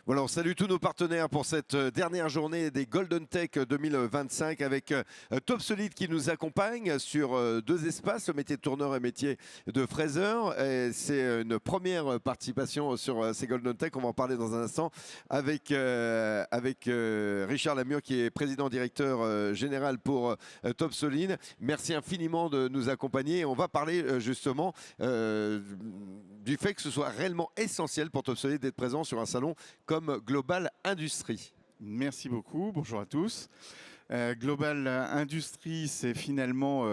Voilà, on salue tous nos partenaires pour cette dernière journée des Golden Tech 2025 avec Top Solid qui nous accompagne sur deux espaces, le métier de tourneur et le métier de fraiseur. C'est une première participation sur ces Golden Tech. On va en parler dans un instant avec Richard Lamure qui est président-directeur général pour Top Solid. Merci infiniment de nous accompagner. On va parler justement du fait que ce soit réellement essentiel pour Top Solid d'être présent sur un salon comme Global Industrie. Merci beaucoup, bonjour à tous. Global Industrie, c'est finalement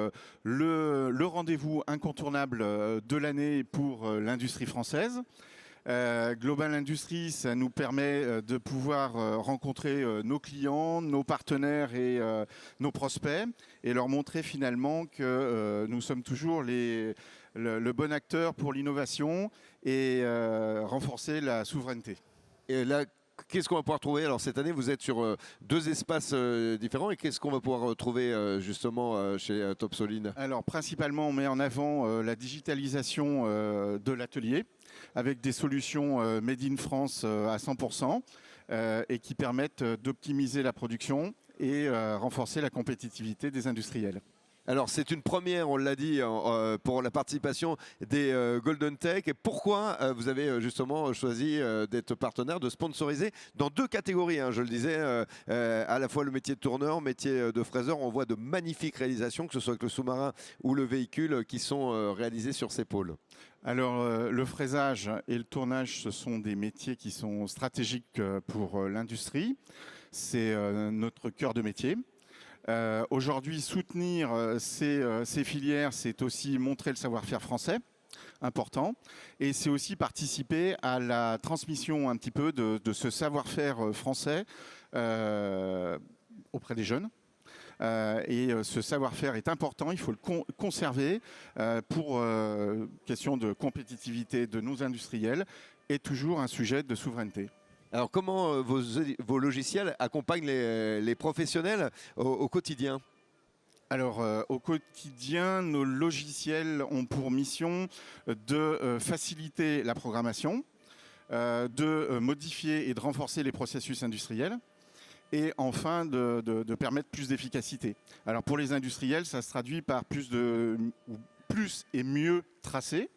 le rendez-vous incontournable de l'année pour l'industrie française. Global Industrie, ça nous permet de pouvoir rencontrer nos clients, nos partenaires et nos prospects et leur montrer finalement que nous sommes toujours le bon acteur pour l'innovation et renforcer la souveraineté. Et là, qu'est-ce qu'on va pouvoir trouver? Alors cette année, vous êtes sur deux espaces différents et qu'est-ce qu'on va pouvoir trouver justement chez Top Solid? Alors principalement, on met en avant la digitalisation de l'atelier avec des solutions made in France à 100% et qui permettent d'optimiser la production et renforcer la compétitivité des industriels. Alors c'est une première, on l'a dit, pour la participation des Golden Tech. Et pourquoi vous avez justement choisi d'être partenaire, de sponsoriser dans deux catégories, hein, je le disais, à la fois le métier de tourneur, métier de fraiseur. On voit de magnifiques réalisations, que ce soit avec le sous-marin ou le véhicule, qui sont réalisés sur ces pôles. Alors le fraisage et le tournage, ce sont des métiers qui sont stratégiques pour l'industrie. C'est notre cœur de métier. Aujourd'hui, soutenir ces filières, c'est aussi montrer le savoir-faire français, important, et c'est aussi participer à la transmission un petit peu de ce savoir-faire français auprès des jeunes. Et ce savoir-faire est important, il faut le conserver pour question de compétitivité de nos industriels et toujours un sujet de souveraineté. Alors comment vos logiciels accompagnent les professionnels au quotidien? Alors, au quotidien, nos logiciels ont pour mission de faciliter la programmation, de modifier et de renforcer les processus industriels et enfin de permettre plus d'efficacité. Alors, pour les industriels, ça se traduit par plus et mieux tracé,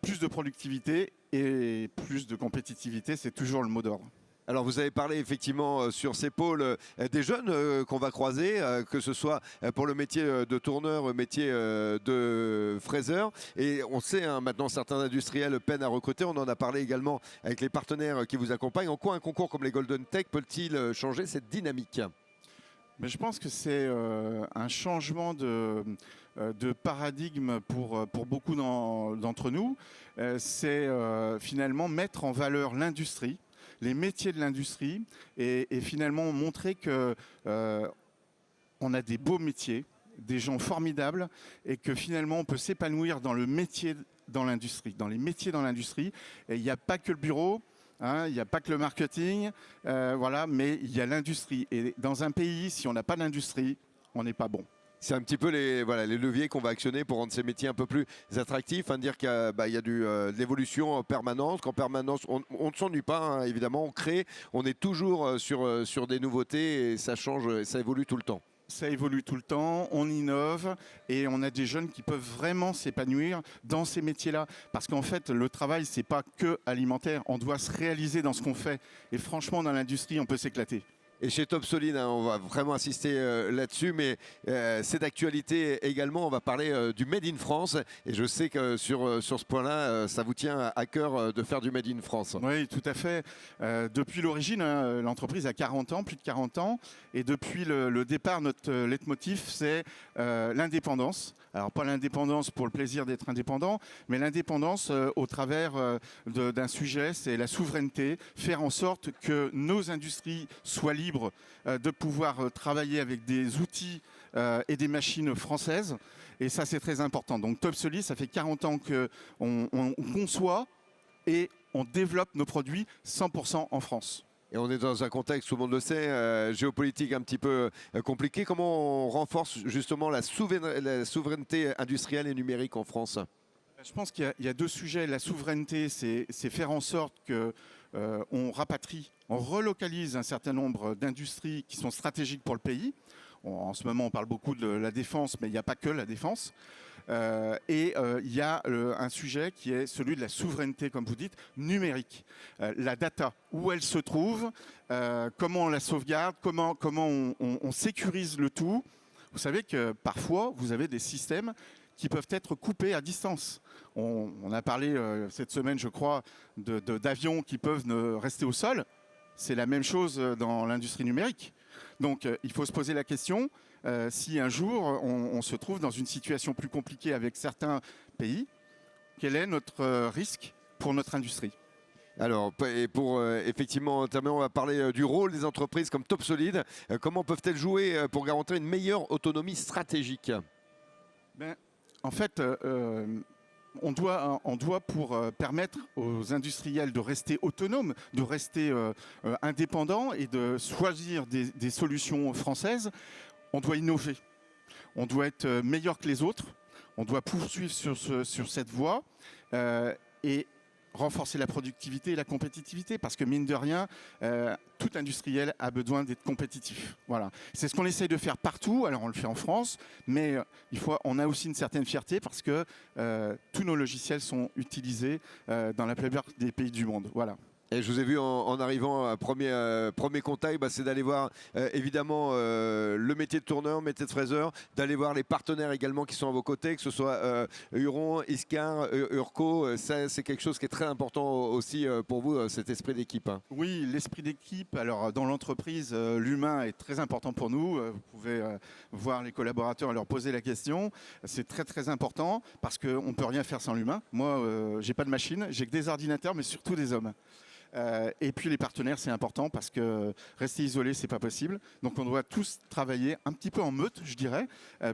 plus de productivité et plus de compétitivité, c'est toujours le mot d'ordre. Alors vous avez parlé effectivement sur ces pôles des jeunes qu'on va croiser, que ce soit pour le métier de tourneur, le métier de fraiseur. Et on sait maintenant certains industriels peinent à recruter. On en a parlé également avec les partenaires qui vous accompagnent. En quoi un concours comme les Golden Tech peut-il changer cette dynamique? Mais je pense que c'est un changement de paradigme pour beaucoup d'entre nous. C'est finalement mettre en valeur l'industrie, les métiers de l'industrie et finalement montrer que on a des beaux métiers, des gens formidables et que finalement on peut s'épanouir dans le métier dans l'industrie, dans les métiers dans l'industrie. Et il n'y a pas que le bureau. Hein, il n'y a pas que le marketing, voilà, mais il y a l'industrie. Et dans un pays, si on n'a pas d'industrie, on n'est pas bon. C'est un petit peu les leviers qu'on va actionner pour rendre ces métiers un peu plus attractifs, hein, dire qu'il y a, de l'évolution permanente, qu'en permanence, on ne s'ennuie pas, hein, évidemment, on crée, on est toujours sur des nouveautés et ça change, ça évolue tout le temps. Ça évolue tout le temps, on innove et on a des jeunes qui peuvent vraiment s'épanouir dans ces métiers-là. Parce qu'en fait, le travail, c'est pas que alimentaire. On doit se réaliser dans ce qu'on fait. Et franchement, dans l'industrie, on peut s'éclater. Et chez Top Solid, hein, on va vraiment insister là-dessus, mais c'est d'actualité également. On va parler du Made in France. Et je sais que sur ce point-là, ça vous tient à cœur de faire du Made in France. Oui, tout à fait. Depuis l'origine, hein, l'entreprise a 40 ans, plus de 40 ans. Et depuis le départ, notre leitmotiv, c'est l'indépendance. Alors, pas l'indépendance pour le plaisir d'être indépendant, mais l'indépendance au travers d'un sujet, c'est la souveraineté. Faire en sorte que nos industries soient libres de pouvoir travailler avec des outils et des machines françaises. Et ça, c'est très important. Donc Top Solid, ça fait 40 ans qu'on conçoit et on développe nos produits 100% en France. Et on est dans un contexte, tout le monde le sait, géopolitique un petit peu compliqué. Comment on renforce justement la souveraineté industrielle et numérique en France? Je pense qu'il y a deux sujets. La souveraineté, c'est faire en sorte que on rapatrie, on relocalise un certain nombre d'industries qui sont stratégiques pour le pays. En ce moment, on parle beaucoup de la défense, mais il n'y a pas que la défense. Il y a un sujet qui est celui de la souveraineté, comme vous dites, numérique. La data, où elle se trouve, comment on la sauvegarde, comment on sécurise le tout. Vous savez que parfois, vous avez des systèmes qui peuvent être coupés à distance. On a parlé cette semaine, je crois, d'avions qui peuvent rester au sol. C'est la même chose dans l'industrie numérique. Donc, il faut se poser la question, si un jour on se trouve dans une situation plus compliquée avec certains pays, quel est notre risque pour notre industrie ? Alors, et pour effectivement terminer, on va parler du rôle des entreprises comme Topsolid. Comment peuvent-elles jouer pour garantir une meilleure autonomie stratégique ? En fait, on doit pour permettre aux industriels de rester autonomes, de rester indépendants et de choisir des solutions françaises, on doit innover. On doit être meilleur que les autres. On doit poursuivre sur cette voie et renforcer la productivité et la compétitivité, parce que mine de rien, tout industriel a besoin d'être compétitif. Voilà. C'est ce qu'on essaye de faire partout. Alors on le fait en France, mais on a aussi une certaine fierté parce que tous nos logiciels sont utilisés dans la plupart des pays du monde. Voilà. Et je vous ai vu en arrivant, premier contact, c'est d'aller voir évidemment le métier de tourneur, métier de fraiseur, d'aller voir les partenaires également qui sont à vos côtés, que ce soit Huron, Iscar, Urco. Ça, c'est quelque chose qui est très important aussi pour vous, cet esprit d'équipe. Hein. Oui, l'esprit d'équipe. Alors, dans l'entreprise, l'humain est très important pour nous. Vous pouvez voir les collaborateurs et leur poser la question. C'est très, très important parce qu'on ne peut rien faire sans l'humain. Moi, j'ai pas de machine, j'ai que des ordinateurs, mais surtout des hommes. Et puis les partenaires, c'est important parce que rester isolé, c'est pas possible. Donc on doit tous travailler un petit peu en meute, je dirais,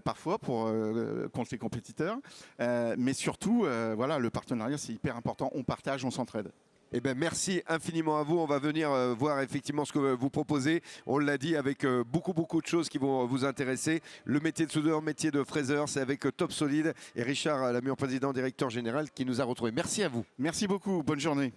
parfois contre les compétiteurs. Mais surtout, voilà, le partenariat, c'est hyper important. On partage, on s'entraide. Eh ben, merci infiniment à vous. On va venir voir effectivement ce que vous proposez. On l'a dit, avec beaucoup de choses qui vont vous intéresser. Le métier de soudeur, métier de fraiseur, c'est avec Topsolid et Richard Lamure, président directeur général, qui nous a retrouvés. Merci à vous. Merci beaucoup. Bonne journée.